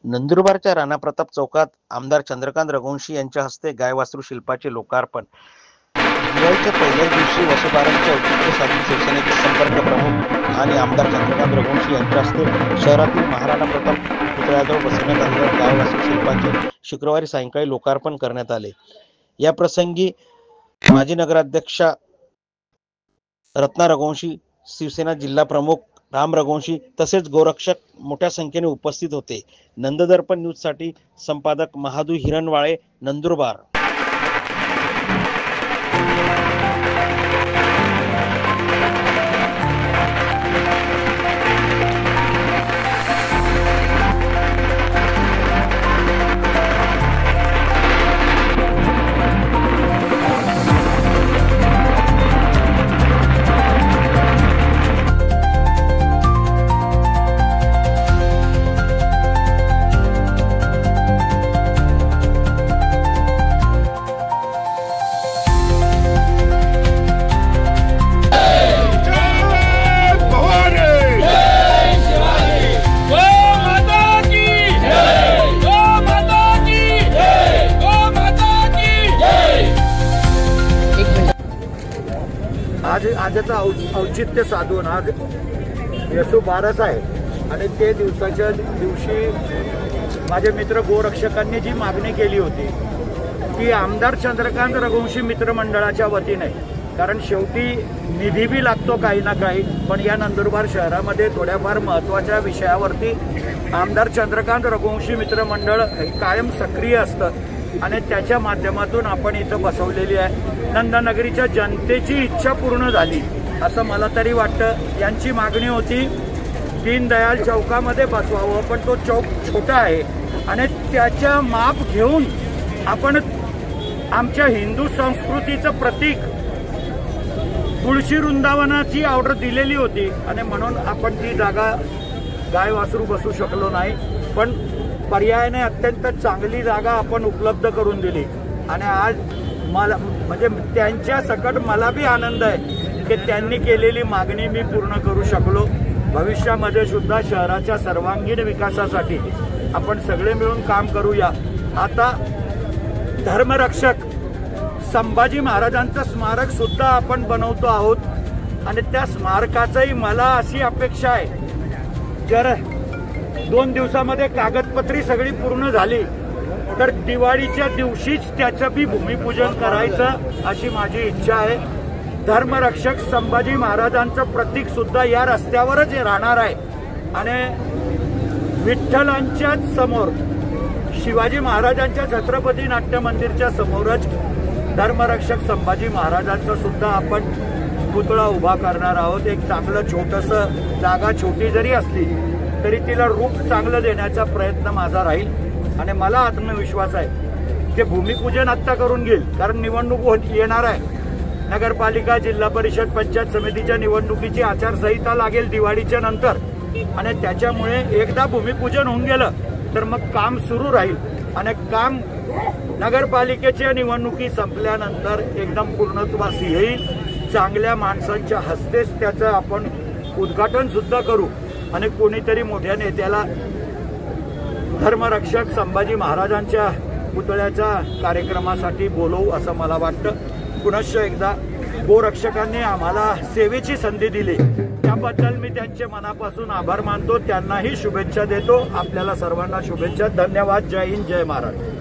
नंदुरबारच्या राणा प्रताप चौकात आमदार चंद्रकांत रघुवंशी यांच्या हस्ते गायवासरू शिल्पाचे लोकार्पण। दिवाळीच्या पहिल्याच दिवशी वसुबारसचे औचित्य साधून शिवसेनेचे संपर्क प्रमुख आणि आमदार चंद्रकांत रघुवंशी यांच्या हस्ते शहरातील महाराणा प्रताप पुतळ्याजवळ बसवण्यात आलेल्या गायवासरू शिल्पाचे शुक्रवारी सायंकाळी लोकार्पण करण्यात आले। या प्रसंगी माजी नगराध्यक्षा रत्ना रघुवंशी, शिवसेना जिल्हा प्रमुख राम रघुवंशी तसेच गोरक्षक मोठ्या संख्येने उपस्थित होते। नंददर्पण न्यूज साठी संपादक महादू हिरणवाळे, नंदुरबार। आजचं औचित्य साधून आज वसुबारस आहे आणि ते दिवसाच्या दिवशी माझे मित्र गोरक्षकांनी जी मागणी केली होती ती आमदार चंद्रकांत रघुवंशी मित्रमंडळाच्या वतीने, कारण शेवटी निधी बी लागतो काही ना काही, पण या नंदुरबार शहरामध्ये थोड्याफार महत्त्वाच्या विषयावरती आमदार चंद्रकांत रघुवंशी मित्रमंडळ कायम सक्रिय असतं आणि त्याच्या माध्यमातून आपण इथं बसवलेली आहे। नंदनगरीच्या जनतेची इच्छा पूर्ण झाली असं मला तरी वाटतं। यांची मागणी होती दीनदयाल चौकामध्ये बसवावं, पण तो चौक छोटा आहे आणि त्याच्या माप घेऊन आपण आमच्या हिंदू संस्कृतीचं प्रतीक तुळशी वृंदावनाची ऑर्डर दिलेली होती आणि म्हणून आपण ती जागा गाय वासरू बसू शकलो नाही, पण पर्यायाने अत्यंत चांगली जागा आपण उपलब्ध करून दिली आणि आज मला म्हणजे त्यांच्या सकट मला बी आनंद आहे की त्यांनी केलेली मागणी मी पूर्ण करू शकलो। भविष्यामध्ये सुद्धा शहराच्या सर्वांगीण विकासासाठी आपण सगळे मिळून काम करूया। आता धर्मरक्षक संभाजी महाराजांचं स्मारक सुद्धा आपण बनवतो आहोत आणि त्या स्मारकाचंही मला अशी अपेक्षा आहे, जर 2 दिवसामध्ये कागदपत्री सगळी पूर्ण झाली तर दिवाळीच्या दिवशीच त्याचं बी भूमिपूजन करायचं अशी माझी इच्छा आहे। धर्मरक्षक संभाजी महाराजांचं प्रतीक सुद्धा या रस्त्यावरच राहणार आहे आणि विठ्ठलांच्या समोर शिवाजी महाराजांच्या छत्रपती नाट्य मंदिरच्या समोरच धर्मरक्षक संभाजी महाराजांचा सुद्धा आपण पुतळा उभा करणार आहोत। एक चांगलं छोटंसं जागा छोटी जरी असली तरी तिला रूप चांगलं देण्याचा प्रयत्न माझा राहील आणि मला आत्मविश्वास आहे की भूमिपूजन आत्ता करून घेईल, कारण निवडणूक येणार आहे। नगरपालिका, जिल्हा परिषद, पंचायत समितीच्या निवडणुकीची आचारसंहिता लागेल दिवाळीच्या नंतर आणि त्याच्यामुळे एकदा भूमिपूजन होऊन गेलं तर मग काम सुरू राहील आणि काम नगरपालिकेच्या निवडणुकी संपल्यानंतर एकदम पूर्णत्वास येईल। चांगल्या माणसांच्या हस्तेच त्याचं आपण उद्घाटन सुद्धा करू आणि कोणीतरी मोठ्या नेत्याला धर्मरक्षक संभाजी महाराजांच्या पुतळ्याच्या कार्यक्रमासाठी बोलवू असं मला वाटतं। पुनश्च एकदा गोरक्षकांनी आम्हाला सेवेची संधी दिली त्याबद्दल मी त्यांचे मनापासून आभार मानतो। त्यांनाही शुभेच्छा देतो। आपल्याला सर्वांना शुभेच्छा। धन्यवाद। जय हिंद, जय महाराष्ट्र।